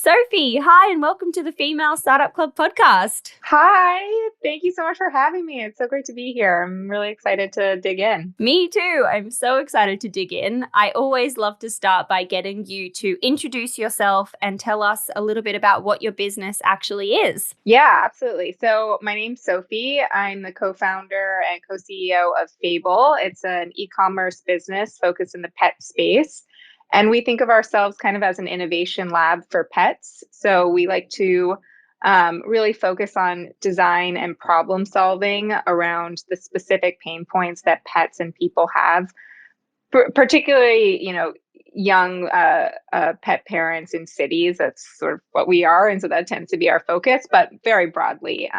Sophie, hi, and welcome to the Female Startup Club podcast. Hi, thank you so much for having me. It's so great to be here. I'm really excited to dig in. Me too. I'm so excited to dig in. I always love to start by getting you to introduce yourself and tell us a little bit about what your business actually is. Yeah, absolutely. So my name's Sophie. I'm the co-founder and co-CEO of FABLE. It's an e-commerce business focused in the pet space. And we think of ourselves kind of as an innovation lab for pets. So we like to really focus on design and problem solving around the specific pain points that pets and people have, particularly, young pet parents in cities. That's sort of what we are. And so that tends to be our focus, but very broadly,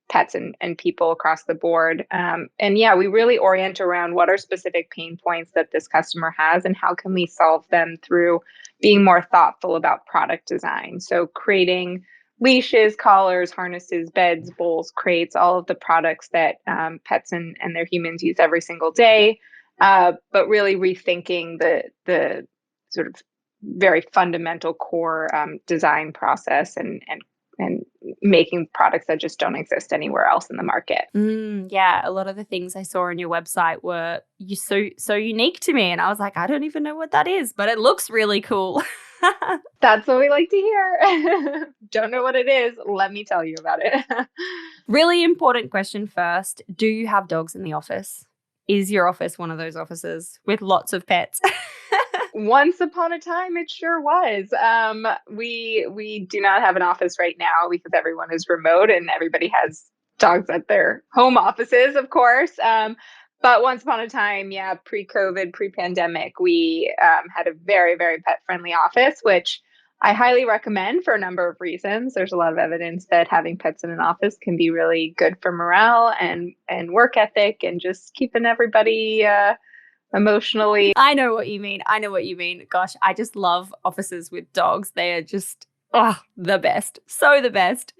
pets and people across the board. And yeah, we really orient around what are specific pain points that this customer has and how can we solve them through being more thoughtful about product design. So creating leashes, collars, harnesses, beds, bowls, crates, all of the products that pets and their humans use every single day. But really rethinking the sort of very fundamental core design process and making products that just don't exist anywhere else in the market. Yeah, a lot of the things I saw on your website were so unique to me, and I was like, I don't even know what that is, but it looks really cool. That's what we like to hear. Don't know what it is. Let me tell you about it. Really important question first. Do you have dogs in the office? Is your office one of those offices with lots of pets? Once upon a time, it sure was. We do not have an office right now because everyone is remote and everybody has dogs at their home offices, of course. But once upon a time, yeah, pre-COVID, pre-pandemic, we had a very, very pet-friendly office, which I highly recommend for a number of reasons. There's a lot of evidence that having pets in an office can be really good for morale and work ethic and just keeping everybody emotionally. I know what you mean. Gosh, I just love offices with dogs. They are just, the best. So the best.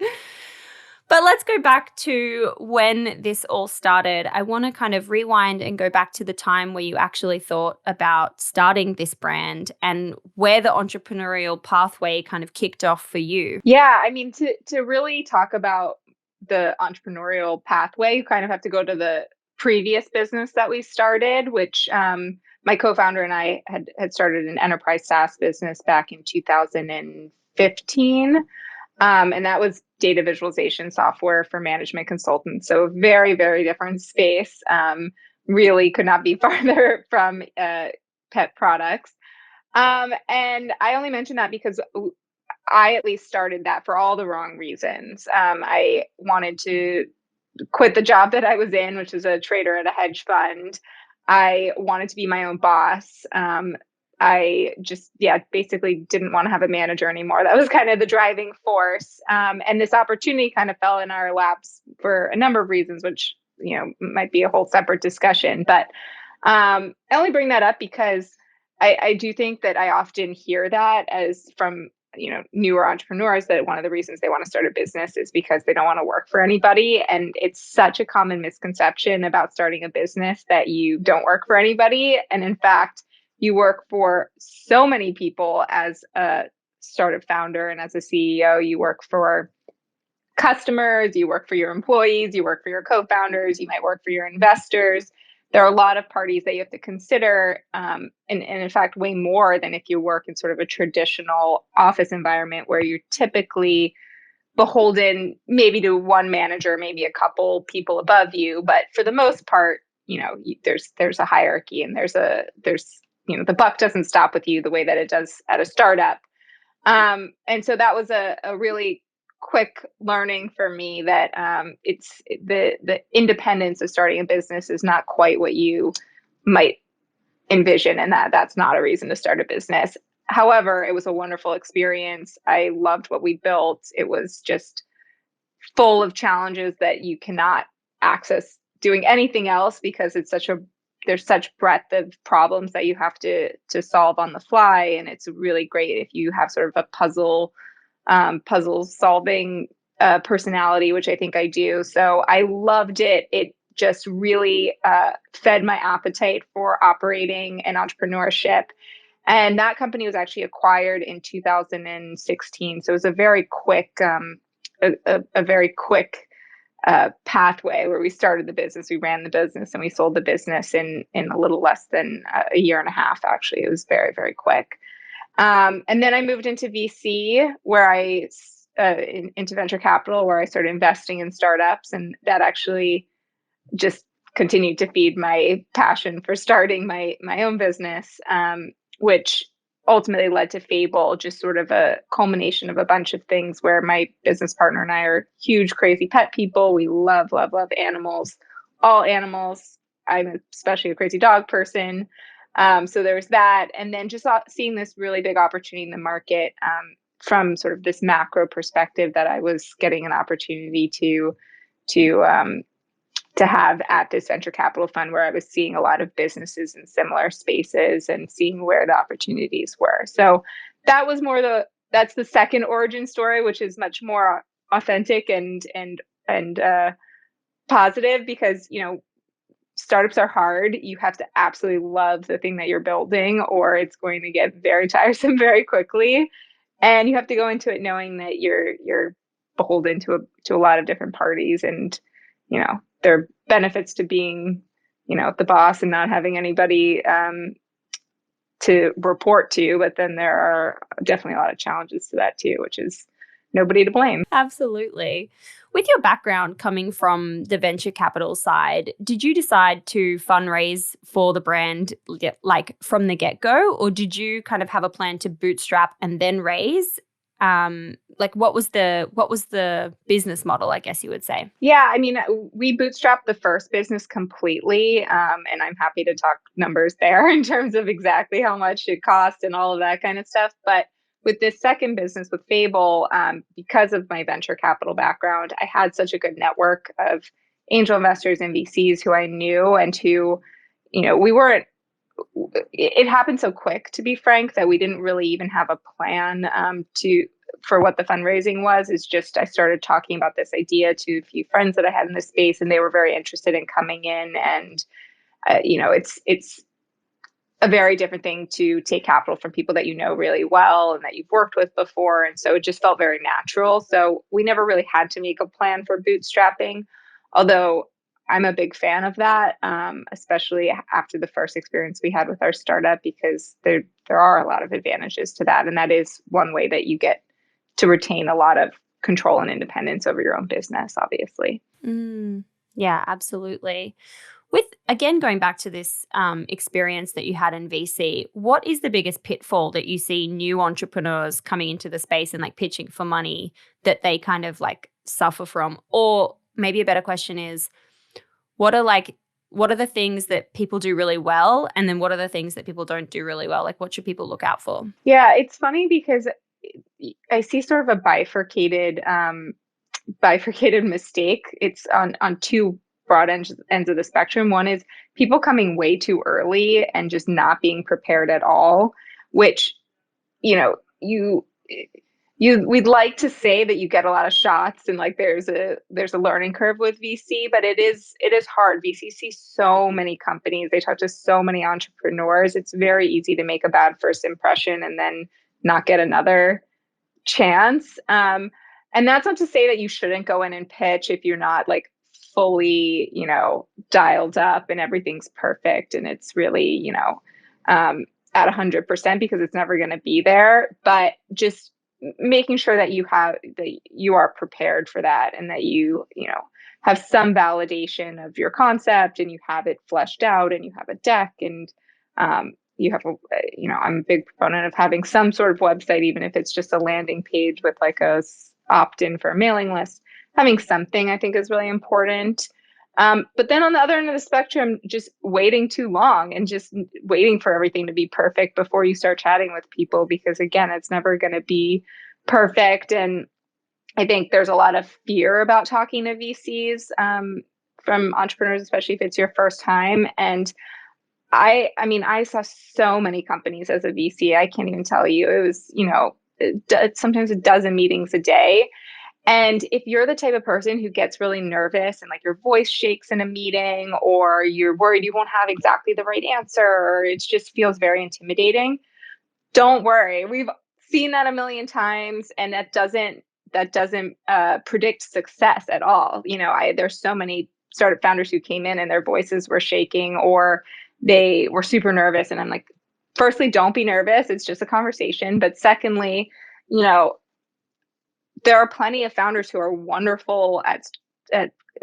But let's go back to when this all started. I want to kind of rewind and go back to the time where you actually thought about starting this brand and where the entrepreneurial pathway kind of kicked off for you. Yeah, I mean, to really talk about the entrepreneurial pathway, you kind of have to go to the previous business that we started, which my co-founder and I had started an enterprise SaaS business back in 2015. And that was data visualization software for management consultants. So a very, very different space. Really could not be farther from pet products. And I only mention that because I at least started that for all the wrong reasons. I wanted to quit the job that I was in, which was a trader at a hedge fund. I wanted to be my own boss. I just, basically didn't want to have a manager anymore. That was kind of the driving force. And this opportunity kind of fell in our laps for a number of reasons, which, might be a whole separate discussion. But I only bring that up because I do think that I often hear that as from, newer entrepreneurs, that one of the reasons they want to start a business is because they don't want to work for anybody. And it's such a common misconception about starting a business that you don't work for anybody. And in fact, you work for so many people as a startup founder and as a CEO. You work for customers, you work for your employees, you work for your co-founders, you might work for your investors. There are a lot of parties that you have to consider, and in fact, way more than if you work in sort of a traditional office environment where you're typically beholden maybe to one manager, maybe a couple people above you. But for the most part, there's a hierarchy and there's the buck doesn't stop with you the way that it does at a startup. And so that was a really quick learning for me that it's the independence of starting a business is not quite what you might envision, and that's not a reason to start a business. However, it was a wonderful experience. I loved what we built. It was just full of challenges that you cannot access doing anything else because there's such breadth of problems that you have to solve on the fly. And it's really great if you have sort of a puzzle solving personality, which I think I do. So I loved it. It just really fed my appetite for operating and entrepreneurship. And that company was actually acquired in 2016. So it was a very quick, a very quick pathway where we started the business, we ran the business, and we sold the business in a little less than a year and a half. Actually, it was very, very quick. And then I moved into VC, where into venture capital, where I started investing in startups, and that actually just continued to feed my passion for starting my own business, which ultimately led to FABLE, just sort of a culmination of a bunch of things where my business partner and I are huge, crazy pet people. We love, love, love animals, all animals. I'm especially a crazy dog person. So there was that. And then just seeing this really big opportunity in the market, from sort of this macro perspective, that I was getting an opportunity to have at this venture capital fund, where I was seeing a lot of businesses in similar spaces and seeing where the opportunities were. So that was that's the second origin story, which is much more authentic and positive, because, startups are hard. You have to absolutely love the thing that you're building, or it's going to get very tiresome very quickly. And you have to go into it knowing that you're beholden to a lot of different parties, and there are benefits to being, the boss and not having anybody to report to, but then there are definitely a lot of challenges to that too, which is nobody to blame. Absolutely. With your background coming from the venture capital side, did you decide to fundraise for the brand like from the get-go, or did you kind of have a plan to bootstrap and then raise? Like what was the business model, I guess you would say? Yeah, I mean, we bootstrapped the first business completely, and I'm happy to talk numbers there in terms of exactly how much it cost and all of that kind of stuff. But with this second business with FABLE, because of my venture capital background, I had such a good network of angel investors and VCs who I knew, and who, we weren't. It happened so quick, to be frank, that we didn't really even have a plan for what the fundraising was. Is just I started talking about this idea to a few friends that I had in this space, and they were very interested in coming in. And it's a very different thing to take capital from people that you know really well and that you've worked with before, and so it just felt very natural. So we never really had to make a plan for bootstrapping, although I'm a big fan of that, especially after the first experience we had with our startup, because there are a lot of advantages to that, and that is one way that you get to retain a lot of control and independence over your own business, obviously. Yeah, absolutely. With, again, going back to this experience that you had in VC, what is the biggest pitfall that you see new entrepreneurs coming into the space and like pitching for money that they kind of like suffer from? Or maybe a better question is, what are the things that people do really well? And then what are the things that people don't do really well? Like, what should people look out for? Yeah, it's funny because I see sort of a bifurcated mistake. It's on two broad ends of the spectrum. One is people coming way too early and just not being prepared at all, which, we'd like to say that you get a lot of shots and like there's a learning curve with VC, but it is hard. VC sees so many companies, they talk to so many entrepreneurs. It's very easy to make a bad first impression and then not get another chance. And that's not to say that you shouldn't go in and pitch if you're not like fully, dialed up and everything's perfect and it's really, at 100%, because it's never going to be there. But just making sure that you are prepared for that, and that you have some validation of your concept, and you have it fleshed out, and you have a deck, and you have I'm a big proponent of having some sort of website, even if it's just a landing page with like a opt-in for a mailing list. Having something, I think, is really important. But then on the other end of the spectrum, just waiting too long and just waiting for everything to be perfect before you start chatting with people, because again, it's never going to be perfect. And I think there's a lot of fear about talking to VCs from entrepreneurs, especially if it's your first time. And I mean, I saw so many companies as a VC. I can't even tell you. It was, sometimes a dozen meetings a day. And if you're the type of person who gets really nervous and like your voice shakes in a meeting, or you're worried you won't have exactly the right answer, or it just feels very intimidating, Don't worry. We've seen that a million times, and that doesn't predict success at all. There's so many startup founders who came in and their voices were shaking or they were super nervous. And I'm like, firstly, don't be nervous. It's just a conversation. But secondly, you know, there are plenty of founders who are wonderful at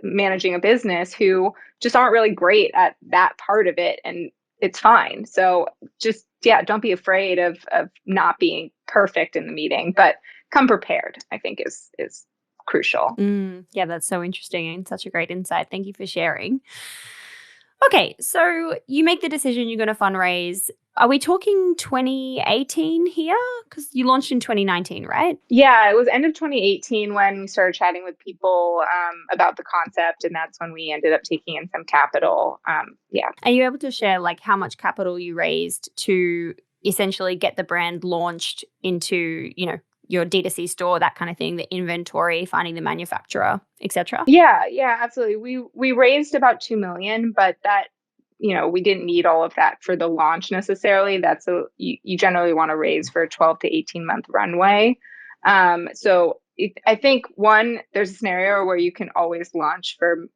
managing a business who just aren't really great at that part of it, and it's fine. So just don't be afraid of not being perfect in the meeting, but come prepared, I think is crucial. Yeah, that's so interesting and such a great insight. Thank you for sharing. Okay, so you make the decision you're going to fundraise. Are we talking 2018 here? Because you launched in 2019, right? Yeah, it was end of 2018 when we started chatting with people about the concept, and that's when we ended up taking in some capital. Yeah. Are you able to share like how much capital you raised to essentially get the brand launched into, your D2C store, that kind of thing, the inventory, finding the manufacturer, etc.? Yeah, absolutely. We raised about 2 million, but that, we didn't need all of that for the launch necessarily. You generally want to raise for a 12 to 18 month runway. So I think there's a scenario where you can always launch for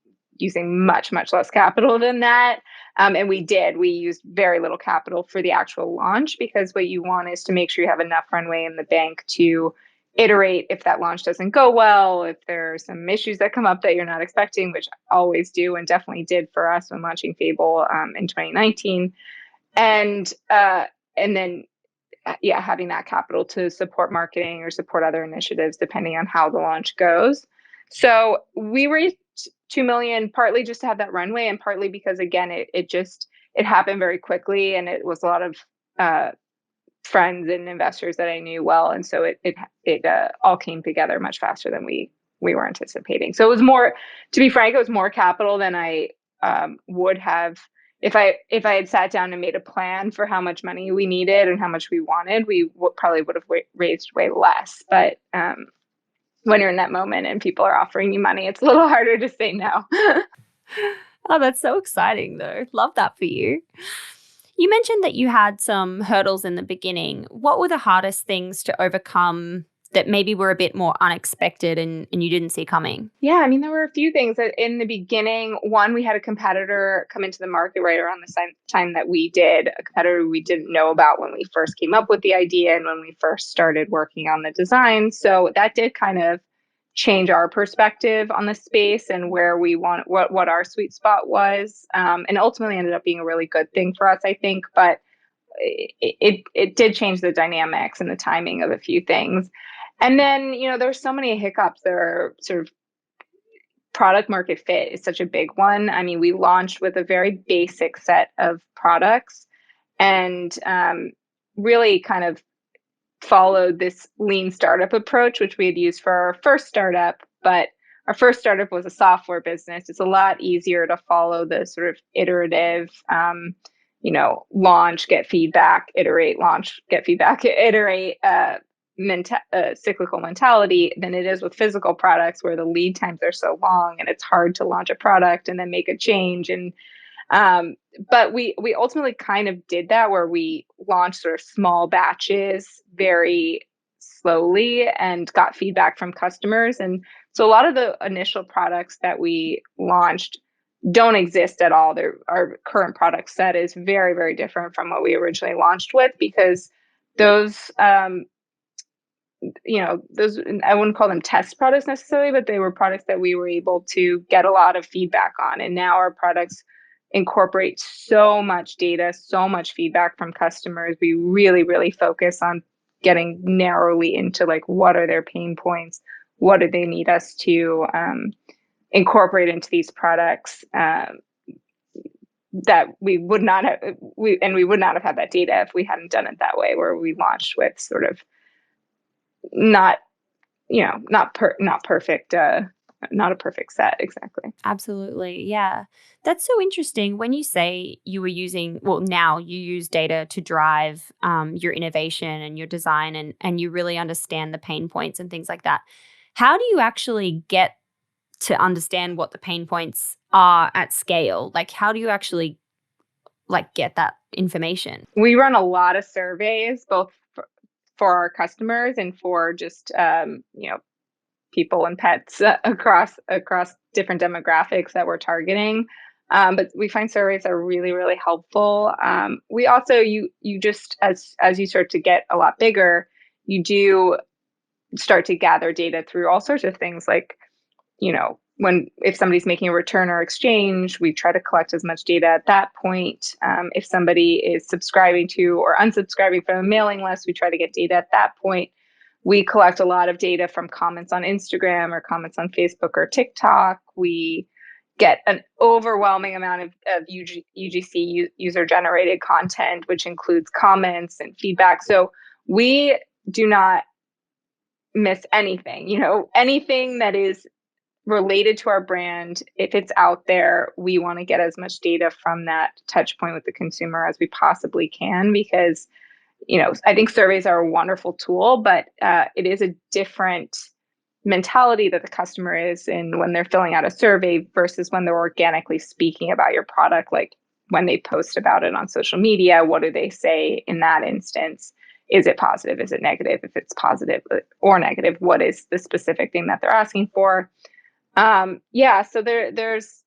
using much, much less capital than that. And we used very little capital for the actual launch, because what you want is to make sure you have enough runway in the bank to iterate if that launch doesn't go well, if there are some issues that come up that you're not expecting, which always do and definitely did for us when launching FABLE in 2019. And then having that capital to support marketing or support other initiatives depending on how the launch goes. So we raised 2 million, partly just to have that runway, and partly because, again, it happened very quickly, and it was a lot of friends and investors that I knew well, and so it all came together much faster than we were anticipating. So it was more, to be frank, it was more capital than I would have if I had sat down and made a plan for how much money we needed and how much we wanted. We probably would have raised way less. But when you're in that moment and people are offering you money, it's a little harder to say no. Oh, that's so exciting, though. Love that for you. You mentioned that you had some hurdles in the beginning. What were the hardest things to overcome that maybe were a bit more unexpected and you didn't see coming? Yeah, I mean, there were a few things that in the beginning. One, we had a competitor come into the market right around the same time that we did, a competitor we didn't know about when we first came up with the idea and when we first started working on the design. So that did kind of change our perspective on the space and where we want what our sweet spot was, and ultimately ended up being a really good thing for us, I think. But it did change the dynamics and the timing of a few things. And then, there's so many hiccups. There are sort of product market fit is such a big one. I mean, we launched with a very basic set of products and really kind of followed this lean startup approach, which we had used for our first startup. But our first startup was a software business. It's a lot easier to follow the sort of iterative, launch, get feedback, iterate, launch, get feedback, iterate, cyclical mentality than it is with physical products, where the lead times are so long and it's hard to launch a product and then make a change. And but we ultimately kind of did that, where we launched sort of small batches very slowly and got feedback from customers. And so a lot of the initial products that we launched don't exist at all. Our current product set is very, very different from what we originally launched with, because those those, I wouldn't call them test products necessarily, but they were products that we were able to get a lot of feedback on. And now our products incorporate so much data, so much feedback from customers. We really, really focus on getting narrowly into like, what are their pain points? What do they need us to incorporate into these products? That we would not have had that data if we hadn't done it that way, where we launched with sort of not perfect, not a perfect set. Exactly. Absolutely. Yeah. That's so interesting. When you say you were now you use data to drive your innovation and your design, and you really understand the pain points and things like that. How do you actually get to understand what the pain points are at scale? Like, how do you actually get that information? We run a lot of surveys, both for our customers and for just people and pets across different demographics that we're targeting. But we find surveys are really, really helpful. We also, you just, as you start to get a lot bigger, you do start to gather data through all sorts of things like, if somebody's making a return or exchange, we try to collect as much data at that point. If somebody is subscribing to or unsubscribing from a mailing list, we try to get data at that point. We collect a lot of data from comments on Instagram or comments on Facebook or TikTok. We get an overwhelming amount of UGC, user-generated content, which includes comments and feedback. So we do not miss anything. Anything that is related to our brand, if it's out there, we want to get as much data from that touch point with the consumer as we possibly can, because I think surveys are a wonderful tool, but it is a different mentality that the customer is in when they're filling out a survey versus when they're organically speaking about your product. Like when they post about it on social media, what do they say in that instance? Is it positive? Is it negative? If it's positive or negative, what is the specific thing that they're asking for? So there's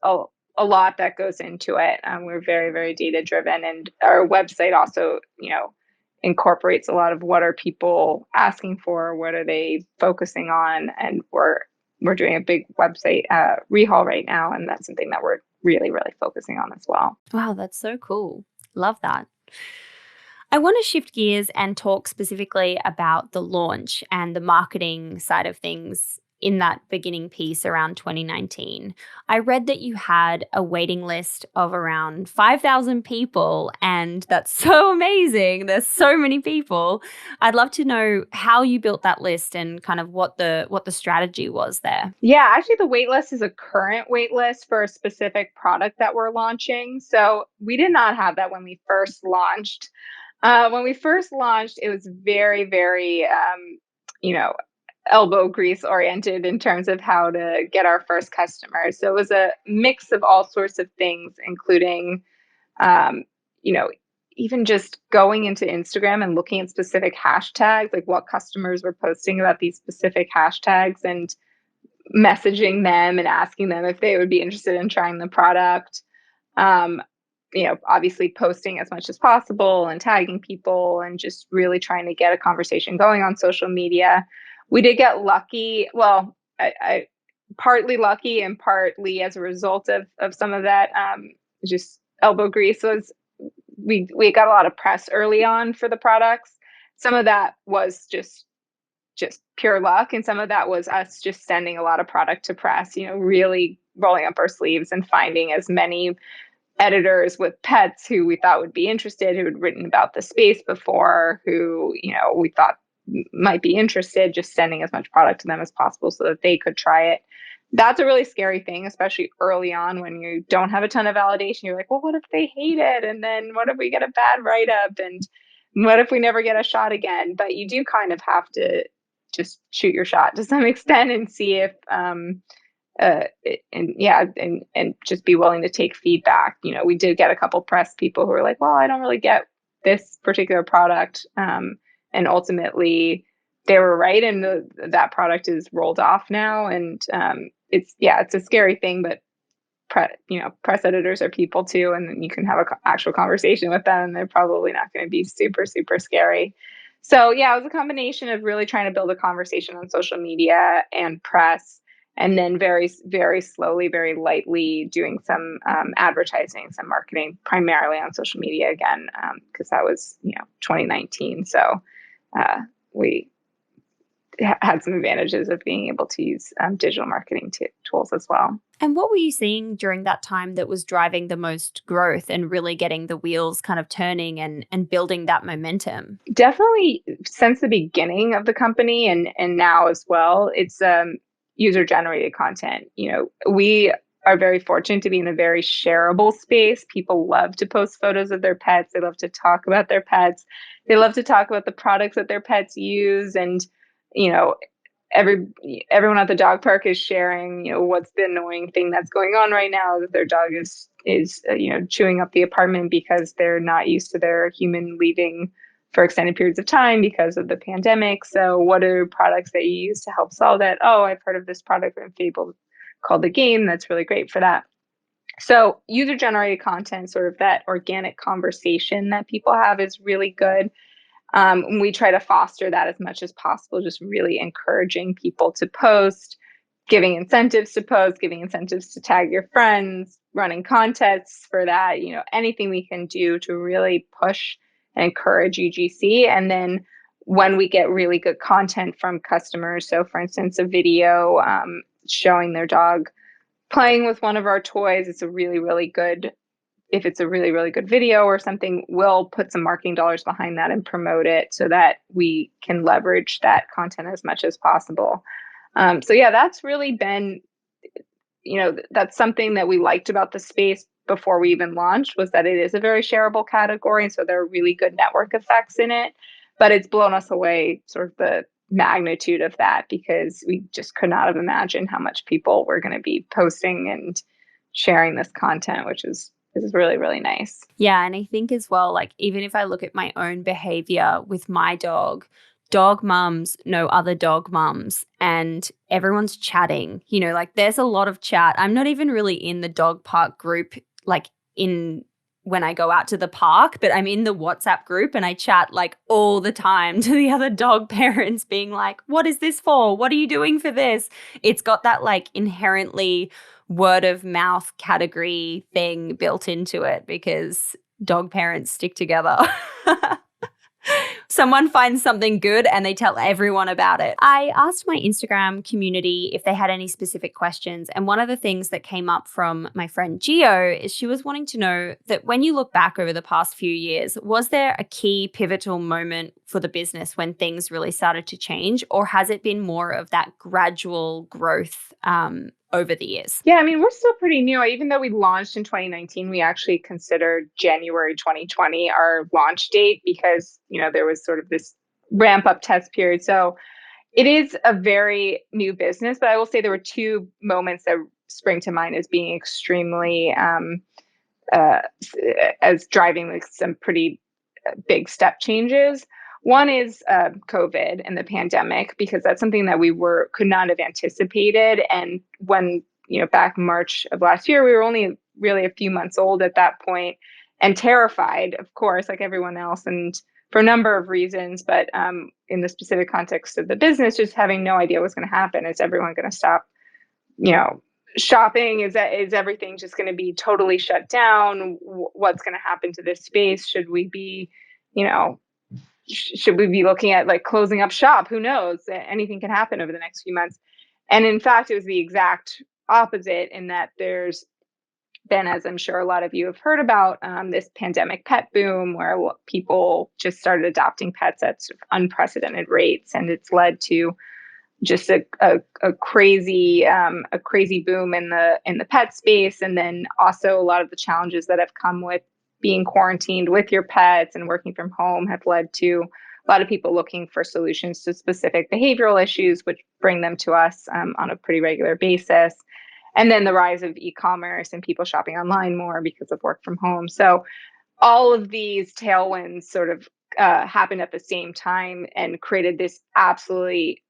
a lot that goes into it. We're very, very data driven, and our website also, incorporates a lot of what are people asking for, what are they focusing on, and we're doing a big website rehaul right now, and that's something that we're really, really focusing on as well. Wow, that's so cool. Love that. I want to shift gears and talk specifically about the launch and the marketing side of things in that beginning piece around 2019. I read that you had a waiting list of around 5,000 people, and that's so amazing. There's so many people. I'd love to know how you built that list and kind of what the strategy was there. Yeah, actually the wait list is a current wait list for a specific product that we're launching. So we did not have that when we first launched. When we first launched, it was very, very, elbow grease oriented in terms of how to get our first customers. So it was a mix of all sorts of things, including, even just going into Instagram and looking at specific hashtags, like what customers were posting about these specific hashtags, and messaging them and asking them if they would be interested in trying the product. Obviously posting as much as possible and tagging people and just really trying to get a conversation going on social media. We did get lucky. Well, I partly lucky and partly as a result of some of that, just elbow grease was we got a lot of press early on for the products. Some of that was just pure luck, and some of that was us just sending a lot of product to press, really rolling up our sleeves and finding as many editors with pets who we thought would be interested, who had written about the space before, who, we thought might be interested, just sending as much product to them as possible so that they could try it. That's a really scary thing, especially early on when you don't have a ton of validation. You're like, well, what if they hate it? And then what if we get a bad write-up? And what if we never get a shot again? But you do kind of have to just shoot your shot to some extent and see if, and just be willing to take feedback. We did get a couple press people who were like, well, I don't really get this particular product. And ultimately they were right. And that product is rolled off now. And it's a scary thing, but press editors are people too. And then you can have an actual conversation with them, and they're probably not going to be super, super scary. So it was a combination of really trying to build a conversation on social media and press, and then very, very slowly, very lightly doing some advertising, some marketing, primarily on social media again, because that was 2019. So we had some advantages of being able to use digital marketing tools as well. And what were you seeing during that time that was driving the most growth and really getting the wheels kind of turning and building that momentum? Definitely since the beginning of the company and now as well, it's user-generated content. We are very fortunate to be in a very shareable space. People love to post photos of their pets. They love to talk about their pets. They love to talk about the products that their pets use. And, everyone at the dog park is sharing, what's the annoying thing that's going on right now, that their dog is chewing up the apartment because they're not used to their human leaving for extended periods of time because of the pandemic. So what are products that you use to help solve that? Oh, I've heard of this product in FABLE called the Game. That's really great for that. So user-generated content, sort of that organic conversation that people have, is really good. We try to foster that as much as possible, just really encouraging people to post, giving incentives to post, giving incentives to tag your friends, running contests for that, anything we can do to really push and encourage UGC. And then when we get really good content from customers, so for instance, a video showing their dog playing with one of our toys, it's a really, really good, if it's a really, really good video or something, we'll put some marketing dollars behind that and promote it so that we can leverage that content as much as possible. So yeah, that's really been, that's something that we liked about the space before we even launched, was that it is a very shareable category. And so there are really good network effects in it, but it's blown us away, sort of the magnitude of that, because we just could not have imagined how much people were going to be posting and sharing this content, which is really, really nice. Yeah. And I think as well, like, even if I look at my own behavior with my dog mums know other dog mums and everyone's chatting, like there's a lot of chat. I'm not even really in the dog park group, like when I go out to the park, but I'm in the WhatsApp group and I chat like all the time to the other dog parents being like, what is this for? What are you doing for this? It's got that like inherently word of mouth category thing built into it because dog parents stick together. Someone finds something good and they tell everyone about it. I asked my Instagram community if they had any specific questions. And one of the things that came up from my friend Geo is she was wanting to know that when you look back over the past few years, was there a key pivotal moment for the business when things really started to change? Or has it been more of that gradual growth over the years? Yeah, I mean, we're still pretty new. Even though we launched in 2019, we actually considered January 2020 our launch date because, there was sort of this ramp up test period. So it is a very new business, but I will say there were two moments that spring to mind as being extremely, as driving like some pretty big step changes. One is COVID and the pandemic, because that's something that we could not have anticipated. And when, back March of last year, we were only really a few months old at that point and terrified, of course, like everyone else, and for a number of reasons. But in the specific context of the business, just having no idea what's going to happen. Is everyone going to stop, shopping? Is everything just going to be totally shut down? What's going to happen to this space? Should we be, should we be looking at like closing up shop? Who knows? Anything can happen over the next few months. And in fact, it was the exact opposite, in that there's been, as I'm sure a lot of you have heard about, this pandemic pet boom where people just started adopting pets at unprecedented rates. And it's led to just a crazy boom in the pet space. And then also a lot of the challenges that have come with being quarantined with your pets and working from home have led to a lot of people looking for solutions to specific behavioral issues, which bring them to us on a pretty regular basis. And then the rise of e-commerce and people shopping online more because of work from home. So all of these tailwinds sort of happened at the same time and created this absolutely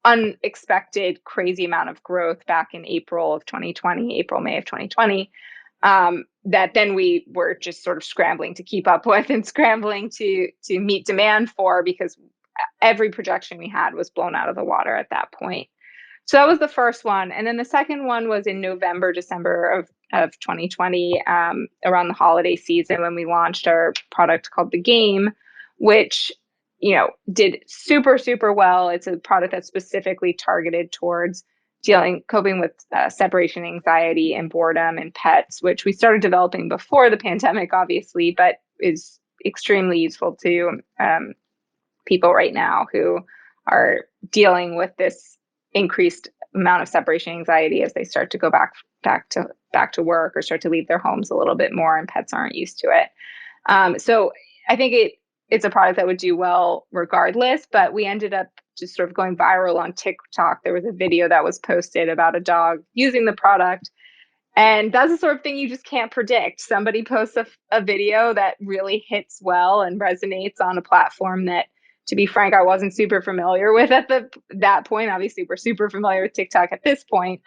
unexpected, crazy amount of growth back in May of 2020. That then we were just sort of scrambling to keep up with and scrambling to meet demand for, because every projection we had was blown out of the water at that point. So that was the first one. And then the second one was in December of 2020, around the holiday season, when we launched our product called The Game, which, did super, super well. It's a product that's specifically targeted towards coping with separation anxiety and boredom in pets, which we started developing before the pandemic, obviously, but is extremely useful to people right now who are dealing with this increased amount of separation anxiety as they start to go back to work or start to leave their homes a little bit more, and pets aren't used to it. So I think it's a product that would do well regardless, but we ended up just sort of going viral on TikTok. There was a video that was posted about a dog using the product And that's the sort of thing you just can't predict. Somebody posts a video that really hits well and resonates on a platform that, to be frank, I wasn't super familiar with at that point. Obviously, we're super familiar with TikTok at this point.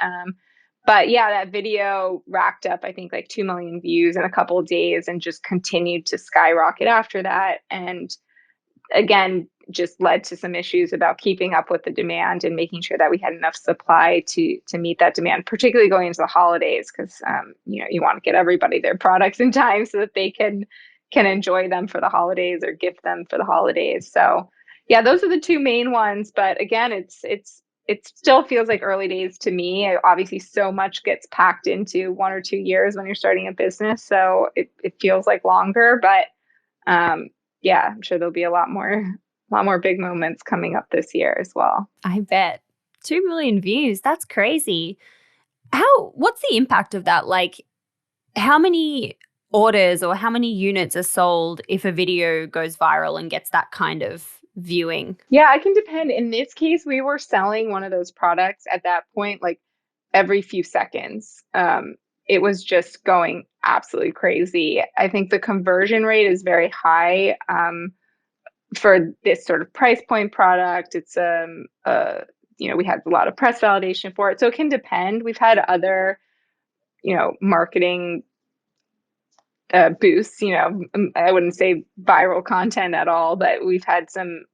But yeah, that video racked up, I think, like 2 million views in a couple of days and just continued to skyrocket after that. And again, just led to some issues about keeping up with the demand and making sure that we had enough supply to meet that demand, particularly going into the holidays, because you want to get everybody their products in time so that they can enjoy them for the holidays or gift them for the holidays. So yeah, those are the two main ones. But again, it still feels like early days to me. Obviously, so much gets packed into 1 or 2 years when you're starting a business, so it feels like longer. But yeah, I'm sure there'll be a lot more big moments coming up this year as well. I bet. 2 million views. That's crazy. What's the impact of that? Like, how many orders or how many units are sold if a video goes viral and gets that kind of viewing? Yeah, it can depend. In this case, we were selling one of those products at that point, like every few seconds. It was just going absolutely crazy. I think the conversion rate is very high. For this sort of price point product, it's we had a lot of press validation for it, so it can depend. We've had other marketing boosts. I wouldn't say viral content at all, but we've had some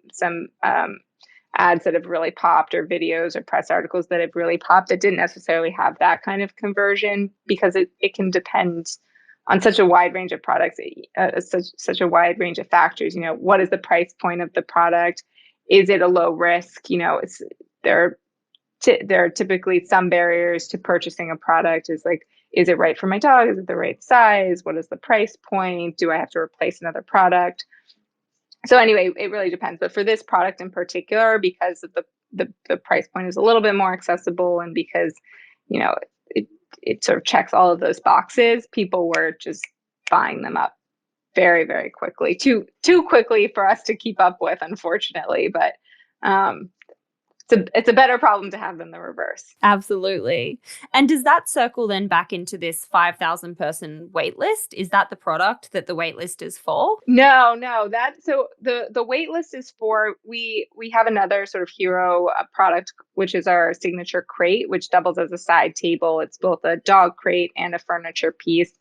ads that have really popped, or videos or press articles that have really popped that didn't necessarily have that kind of conversion, because it can depend on such a wide range of products, such a wide range of factors. What is the price point of the product? Is it a low risk? There are typically some barriers to purchasing a product. Is it right for my dog? Is it the right size? What is the price point? Do I have to replace another product? So anyway, it really depends. But for this product in particular, because of the price point is a little bit more accessible, and because it sort of checks all of those boxes, people were just buying them up very, very quickly. Too quickly for us to keep up with, unfortunately. But it's a better problem to have than the reverse. Absolutely. And does that circle then back into this 5,000 person waitlist? Is that the product that the waitlist is for? No. So the waitlist is for, we have another sort of hero product, which is our signature crate, which doubles as a side table. It's both a dog crate and a furniture piece.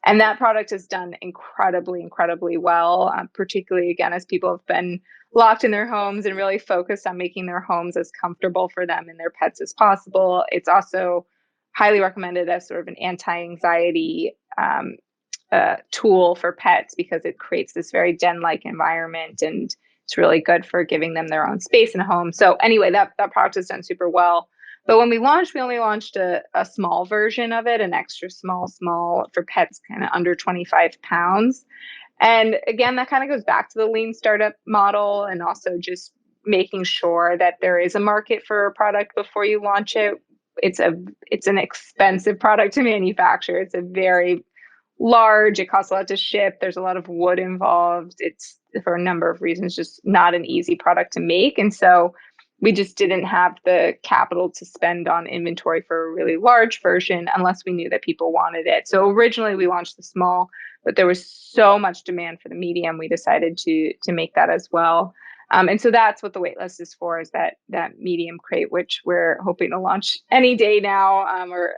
And that product has done incredibly, incredibly well, particularly, again, as people have been locked in their homes and really focused on making their homes as comfortable for them and their pets as possible. It's also highly recommended as sort of an anti-anxiety tool for pets, because it creates this very den-like environment, and it's really good for giving them their own space in a home. So anyway, that product has done super well. But when we only launched a small version of it, an extra small for pets kind of under 25 pounds. And again, that kind of goes back to the lean startup model, and also just making sure that there is a market for a product before you launch it. It's an expensive product to manufacture. It's a very large, it costs a lot to ship. There's a lot of wood involved. It's, for a number of reasons, just not an easy product to make. And so we just didn't have the capital to spend on inventory for a really large version unless we knew that people wanted it. So originally we launched the small, but there was so much demand for the medium, we decided to make that as well. And so that's what the waitlist is for, is that medium crate, which we're hoping to launch any day now, or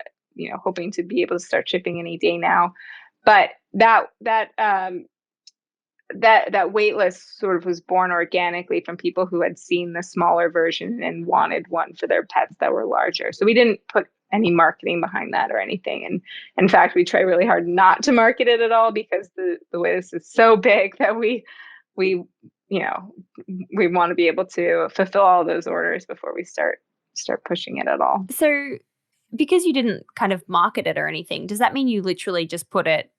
hoping to be able to start shipping any day now. But that waitlist sort of was born organically from people who had seen the smaller version and wanted one for their pets that were larger. So we didn't put any marketing behind that or anything. And in fact, we try really hard not to market it at all, because the waitlist is so big that we want to be able to fulfill all those orders before we start pushing it at all. So because you didn't kind of market it or anything, does that mean you literally just put it,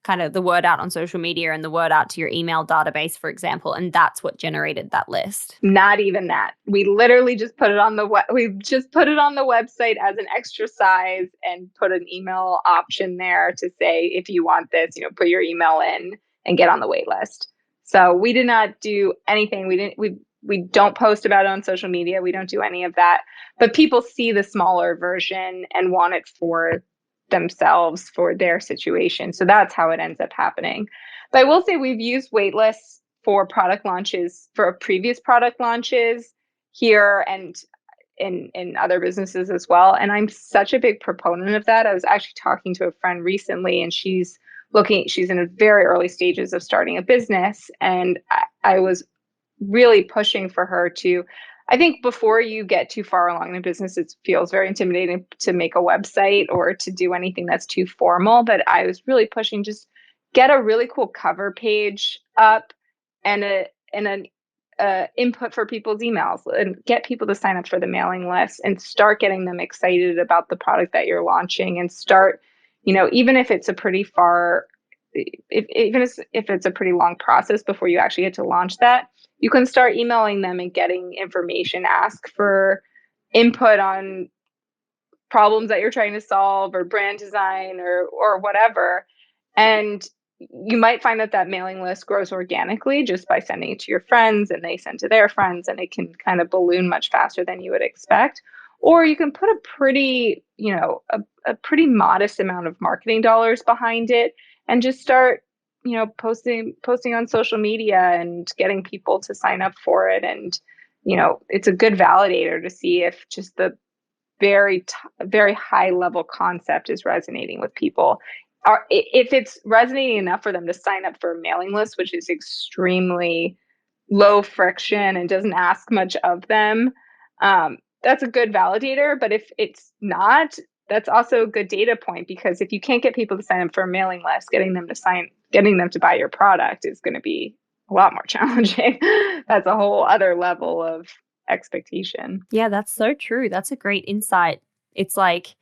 kind of the word out on social media and the word out to your email database, for example, and that's what generated that list? Not even that. We literally just put it on the website as an extra size, and put an email option there to say, if you want this, put your email in and get on the wait list. So we did not do anything. We don't post about it on social media. We don't do any of that. But people see the smaller version and want it for themselves for their situation. So that's how it ends up happening. But I will say we've used waitlists for product launches, for previous product launches here and in other businesses as well. And I'm such a big proponent of that. I was actually talking to a friend recently, and she's in the very early stages of starting a business. And I was really pushing for her to, I think before you get too far along in a business, it feels very intimidating to make a website or to do anything that's too formal. But I was really pushing, just get a really cool cover page up and an input for people's emails, and get people to sign up for the mailing list and start getting them excited about the product that you're launching, and start, even if it's a pretty far, even if it's a pretty long process before you actually get to launch that, you can start emailing them and getting information, ask for input on problems that you're trying to solve or brand design or whatever. And you might find that mailing list grows organically just by sending it to your friends, and they send to their friends, and it can kind of balloon much faster than you would expect. Or you can put a pretty, a pretty modest amount of marketing dollars behind it and just start, posting on social media and getting people to sign up for it. And, it's a good validator to see if just the very high level concept is resonating with people. If it's resonating enough for them to sign up for a mailing list, which is extremely low friction and doesn't ask much of them, that's a good validator. But if it's not, that's also a good data point, because if you can't get people to sign up for a mailing list, getting them to buy your product is going to be a lot more challenging. That's a whole other level of expectation. Yeah, that's so true. That's a great insight. It's like,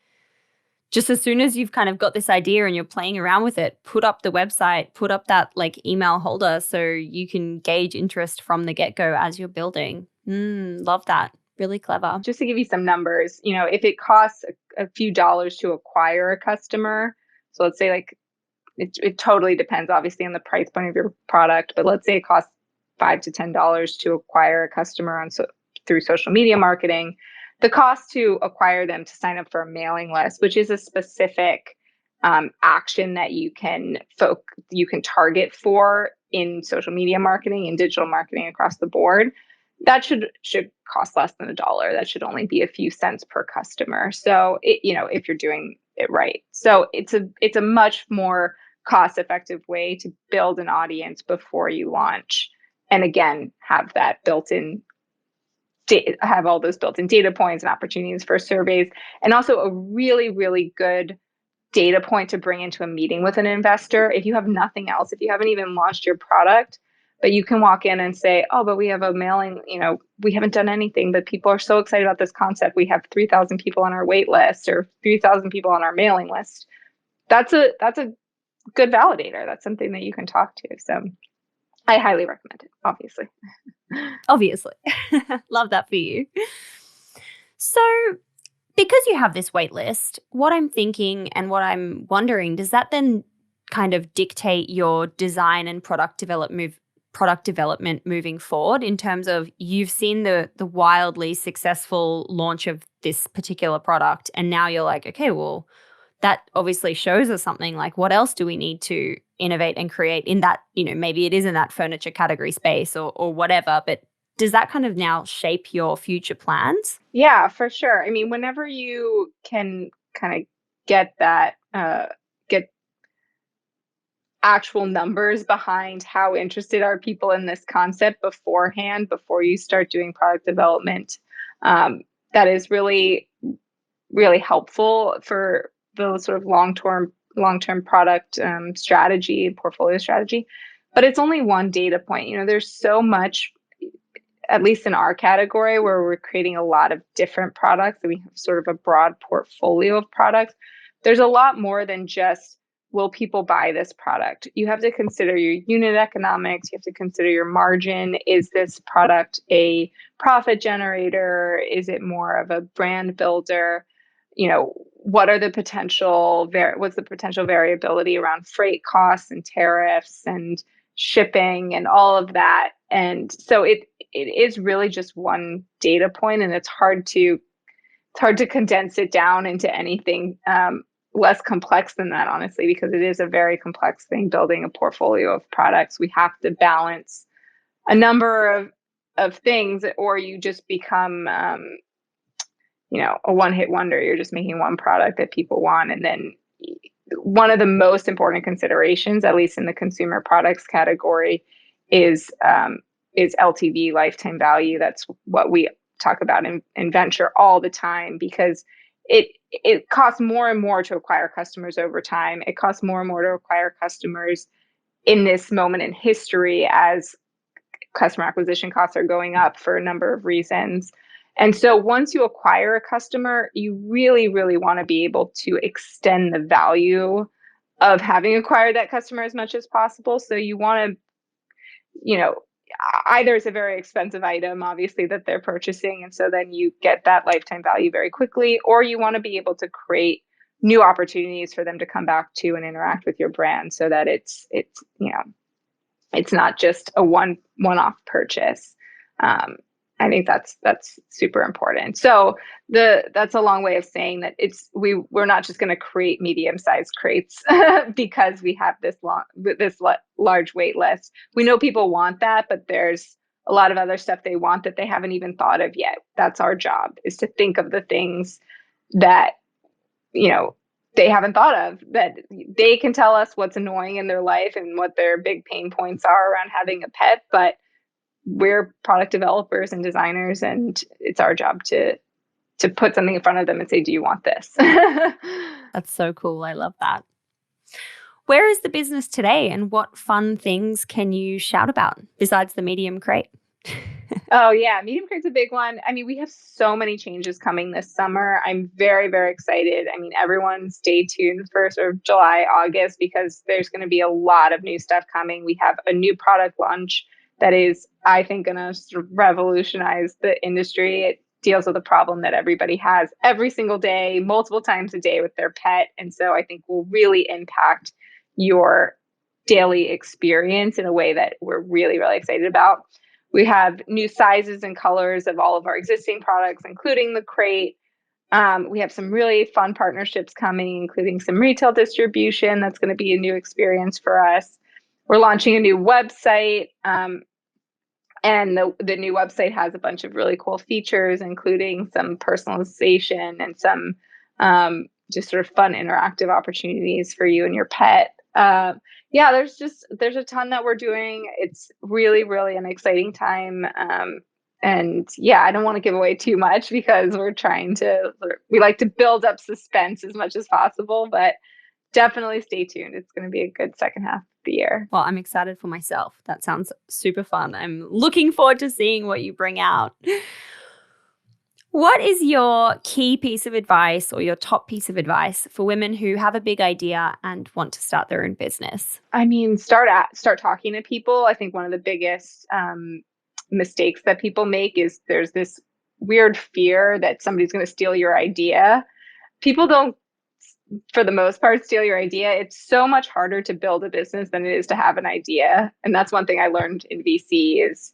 just as soon as you've kind of got this idea and you're playing around with it, put up the website, put up that like email holder so you can gauge interest from the get-go as you're building. Love that. Really clever. Just to give you some numbers, if it costs a few dollars to acquire a customer, so let's say like it totally depends obviously on the price point of your product, but let's say it costs $5 to $10 to acquire a customer through social media marketing. The cost to acquire them to sign up for a mailing list, which is a specific action that you can target for in social media marketing and digital marketing across the board, that should cost less than $1. That should only be a few cents per customer. So if you're doing it right. So it's a much more cost-effective way to build an audience before you launch. And again, have all those built-in data points and opportunities for surveys, and also a really, really good data point to bring into a meeting with an investor. If you have nothing else, if you haven't even launched your product, but you can walk in and say, oh, but we have a mailing, we haven't done anything, but people are so excited about this concept. We have 3,000 people on our wait list or 3,000 people on our mailing list. That's a good validator. That's something that you can talk to. So I highly recommend it, obviously. Obviously. Love that for you. So because you have this wait list, what I'm thinking and what I'm wondering, does that then kind of dictate your design and product development moving forward, in terms of you've seen the wildly successful launch of this particular product, and now you're like, okay, well, that obviously shows us something. Like, what else do we need to innovate and create in that, maybe it is in that furniture category space or whatever, but does that kind of now shape your future plans? Yeah, for sure. I mean, whenever you can kind of get that, get actual numbers behind how interested are people in this concept beforehand, before you start doing product development, that is really, really helpful for the sort of long-term product strategy, portfolio strategy. But it's only one data point. There's so much, at least in our category, where we're creating a lot of different products, and we have sort of a broad portfolio of products. There's a lot more than just, will people buy this product? You have to consider your unit economics. You have to consider your margin. Is this product a profit generator? Is it more of a brand builder? What's the potential variability around freight costs and tariffs and shipping and all of that? And so it is really just one data point, and it's hard to condense it down into anything less complex than that, honestly, because it is a very complex thing building a portfolio of products. We have to balance a number of things, or you just become a one-hit wonder. You're just making one product that people want. And then one of the most important considerations, at least in the consumer products category, is LTV, lifetime value. That's what we talk about in venture all the time, because it costs more and more to acquire customers over time. It costs more and more to acquire customers in this moment in history as customer acquisition costs are going up for a number of reasons. And so once you acquire a customer, you really, really want to be able to extend the value of having acquired that customer as much as possible. So you want to, either it's a very expensive item, obviously, that they're purchasing, and so then you get that lifetime value very quickly, or you want to be able to create new opportunities for them to come back to and interact with your brand, so that it's not just a one-off purchase. I think that's super important. So that's a long way of saying that we're not just going to create medium-sized crates because we have this large wait list. We know people want that, but there's a lot of other stuff they want that they haven't even thought of yet. That's our job, is to think of the things that they haven't thought of, that they can tell us what's annoying in their life and what their big pain points are around having a pet, but we're product developers and designers, and it's our job to put something in front of them and say, do you want this? That's so cool. I love that. Where is the business today, and what fun things can you shout about besides the medium crate? Oh yeah, medium crate's a big one. I mean, we have so many changes coming this summer. I'm very, very excited. I mean, everyone stay tuned for sort of July, August, because there's going to be a lot of new stuff coming. We have a new product launch that is, I think, going to sort of revolutionize the industry. It deals with a problem that everybody has every single day, multiple times a day with their pet. And so I think will really impact your daily experience in a way that we're really, really excited about. We have new sizes and colors of all of our existing products, including the crate. We have some really fun partnerships coming, including some retail distribution. That's going to be a new experience for us. We're launching a new website. And the new website has a bunch of really cool features, including some personalization and some just sort of fun interactive opportunities for you and your pet. There's a ton that we're doing. It's really, really an exciting time. And yeah, I don't want to give away too much because we like to build up suspense as much as possible, but definitely stay tuned. It's going to be a good second half of the year. Well, I'm excited for myself. That sounds super fun. I'm looking forward to seeing what you bring out. What is your key piece of advice or your top piece of advice for women who have a big idea and want to start their own business? I mean, start talking to people. I think one of the biggest mistakes that people make is there's this weird fear that somebody's going to steal your idea. People don't, for the most part, steal your idea. It's so much harder to build a business than it is to have an idea. And that's one thing I learned in VC is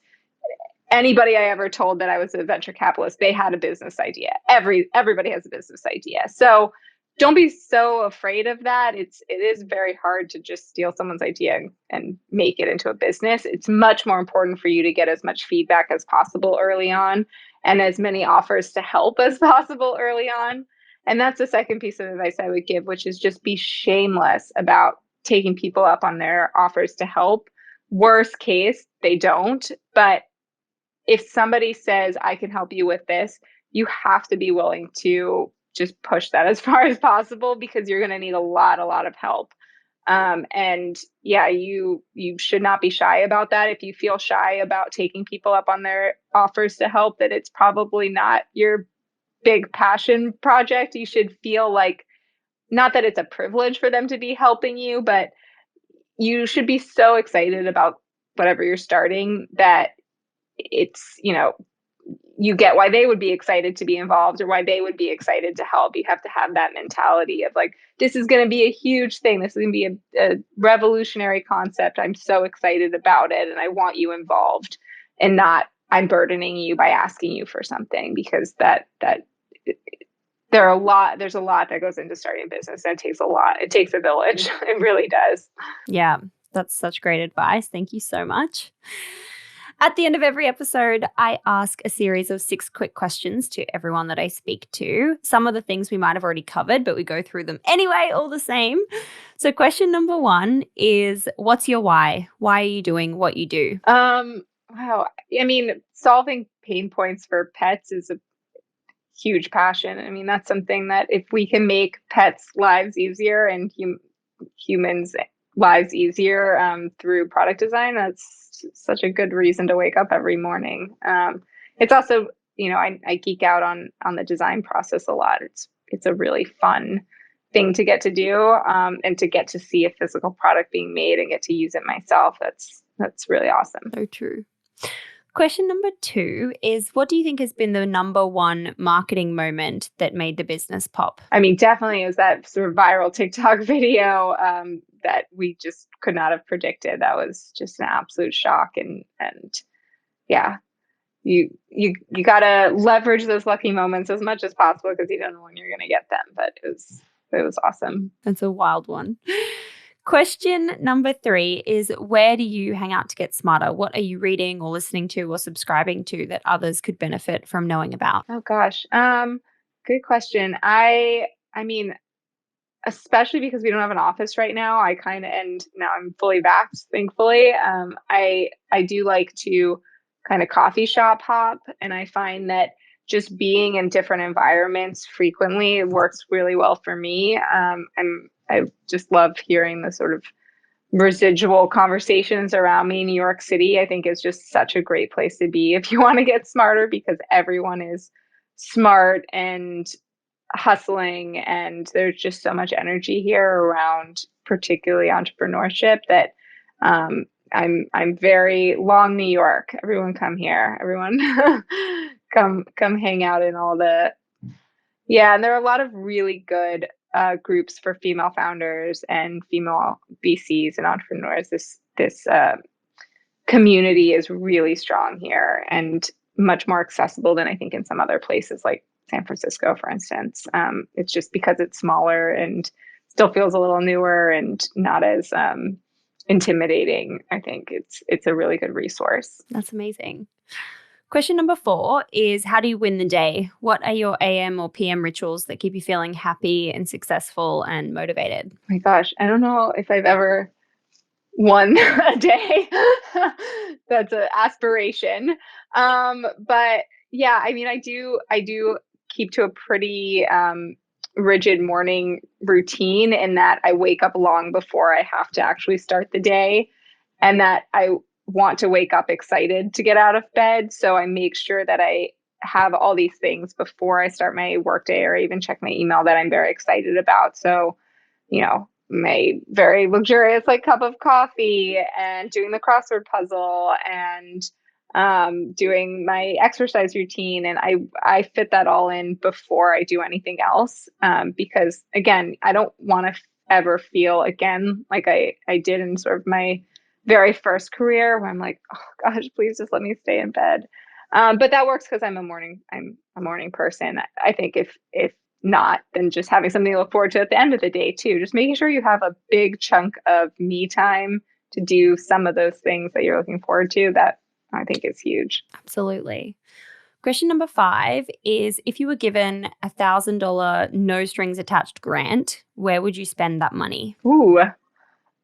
anybody I ever told that I was a venture capitalist, they had a business idea. Everybody has a business idea. So don't be so afraid of that. It is very hard to just steal someone's idea and make it into a business. It's much more important for you to get as much feedback as possible early on and as many offers to help as possible early on. And that's the second piece of advice I would give, which is just be shameless about taking people up on their offers to help. Worst case, they don't. But if somebody says, I can help you with this, you have to be willing to just push that as far as possible because you're going to need a lot of help. And yeah, you should not be shy about that. If you feel shy about taking people up on their offers to help, that it's probably not your big passion project. You should feel like, not that it's a privilege for them to be helping you, but you should be so excited about whatever you're starting that it's, you get why they would be excited to be involved or why they would be excited to help. You have to have that mentality of like, this is going to be a huge thing. This is going to be a revolutionary concept. I'm so excited about it and I want you involved, and not I'm burdening you by asking you for something, because that there's a lot that goes into starting a business. And it takes a lot. It takes a village. It really does. Yeah, that's such great advice. Thank you so much. At the end of every episode, I ask a series of 6 quick questions to everyone that I speak to. Some of the things we might have already covered, but we go through them anyway, all the same. So question number 1 is, what's your why? Why are you doing what you do? Wow. I mean, solving pain points for pets is a huge passion. I mean, that's something that if we can make pets' lives easier and humans' lives easier through product design, that's such a good reason to wake up every morning. It's also, I geek out on the design process a lot. It's a really fun thing to get to do, and to get to see a physical product being made and get to use it myself. That's really awesome. So true. Question number 2 is, what do you think has been the number 1 marketing moment that made the business pop? I mean, definitely is that sort of viral TikTok video that we just could not have predicted. That was just an absolute shock. And yeah, you gotta leverage those lucky moments as much as possible because you don't know when you're gonna get them. But it was awesome. That's a wild one. Question number 3 is, where do you hang out to get smarter? What are you reading or listening to or subscribing to that others could benefit from knowing about? Oh gosh. Good question. I mean, especially because we don't have an office right now, and now I'm fully vaxxed, thankfully. I do like to kind of coffee shop hop, and I find that just being in different environments frequently works really well for me. I just love hearing the sort of residual conversations around me. New York City, I think, is just such a great place to be if you want to get smarter, because everyone is smart and hustling, and there's just so much energy here around particularly entrepreneurship that I'm very long New York. Everyone come here. Everyone come hang out in all the and there are a lot of really good groups for female founders and female VCs and entrepreneurs. This community is really strong here and much more accessible than I think in some other places like San Francisco, for instance. It's just because it's smaller and still feels a little newer and not as intimidating. I think it's a really good resource. That's amazing. Question number 4 is, how do you win the day? What are your AM or PM rituals that keep you feeling happy and successful and motivated? Oh my gosh, I don't know if I've ever won a day. That's an aspiration. But yeah, I mean, I do keep to a pretty rigid morning routine in that I wake up long before I have to actually start the day, and that I want to wake up excited to get out of bed. So I make sure that I have all these things before I start my workday or even check my email that I'm very excited about. So, my very luxurious cup of coffee and doing the crossword puzzle and doing my exercise routine. And I fit that all in before I do anything else. Because again, I don't want to ever feel again like I did in sort of my very first career where I'm like, oh gosh, please just let me stay in bed. But that works because I'm a morning person. I think if not, then just having something to look forward to at the end of the day too. Just making sure you have a big chunk of me time to do some of those things that you're looking forward to, that I think is huge. Absolutely. Question number 5 is, if you were given $1,000 no strings attached grant, where would you spend that money? Ooh,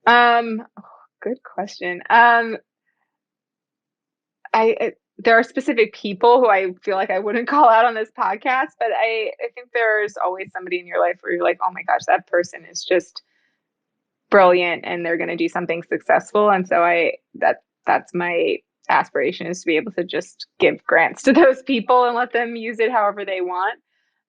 good question. There are specific people who I feel like I wouldn't call out on this podcast, but I think there's always somebody in your life where you're like, oh my gosh, that person is just brilliant and they're going to do something successful. And so that's my aspiration, is to be able to just give grants to those people and let them use it however they want.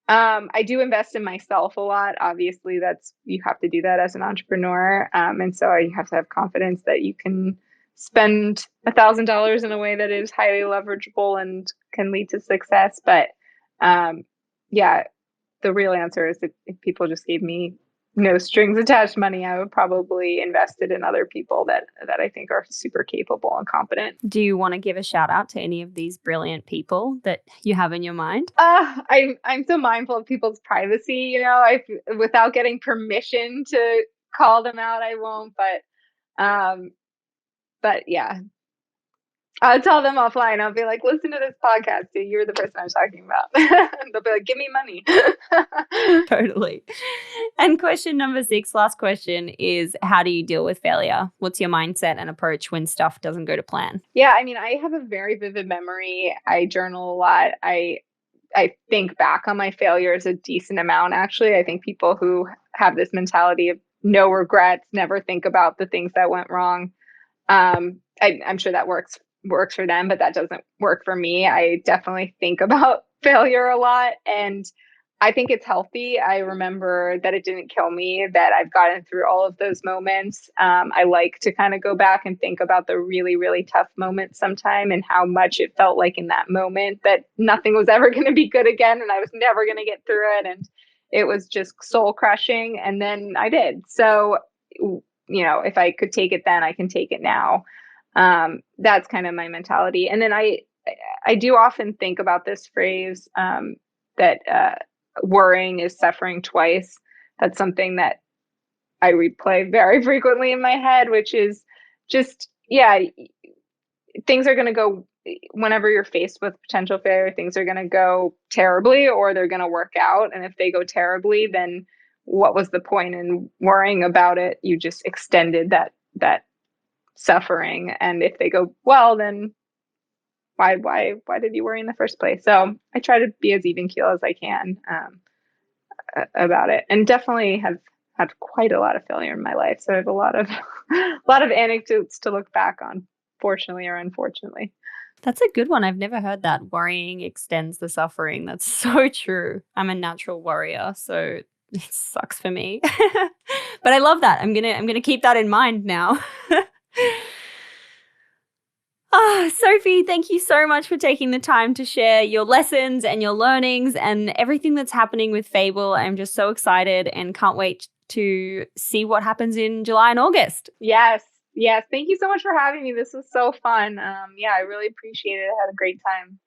I do invest in myself a lot. Obviously, you have to do that as an entrepreneur. And so you have to have confidence that you can spend $1,000 in a way that is highly leverageable and can lead to success. But yeah, the real answer is if people just gave me no strings attached money, I would probably invest it in other people that I think are super capable and competent. Do you want to give a shout out to any of these brilliant people that you have in your mind? I'm so mindful of people's privacy, without getting permission to call them out, I won't, but yeah, I'll tell them offline. I'll be like, listen to this podcast, dude. You're the person I'm talking about. They'll be like, give me money. Totally. And question number 6, last question, is how do you deal with failure? What's your mindset and approach when stuff doesn't go to plan? Yeah, I mean, I have a very vivid memory. I journal a lot. I think back on my failures a decent amount, actually. I think people who have this mentality of no regrets, never think about the things that went wrong. I'm sure that works for them, but that doesn't work for me. I definitely think about failure a lot, and I think it's healthy. I remember that it didn't kill me, that I've gotten through all of those moments. I like to kind of go back and think about the really, really tough moments sometime and how much it felt like in that moment that nothing was ever going to be good again and I was never going to get through it. And it was just soul crushing. And then I did. So, if I could take it then, I can take it now. That's kind of my mentality. And then I do often think about this phrase that worrying is suffering twice. That's something that I replay very frequently in my head, which is just, yeah, things are going to go, whenever you're faced with potential failure, things are going to go terribly or they're going to work out. And if they go terribly, then what was the point in worrying about it? You just extended that suffering. And if they go well, then why did you worry in the first place? So I try to be as even keel as I can about it, and definitely have had quite a lot of failure in my life. So I have a lot of anecdotes to look back on, fortunately or unfortunately. That's a good one. I've never heard that. Worrying extends the suffering. That's so true. I'm a natural worrier, so it sucks for me. But I love that. I'm gonna keep that in mind now. Sophie, thank you so much for taking the time to share your lessons and your learnings and everything that's happening with Fable. I'm just so excited and can't wait to see what happens in July and August. Yes. Thank you so much for having me. This was so fun. I really appreciate it. I had a great time.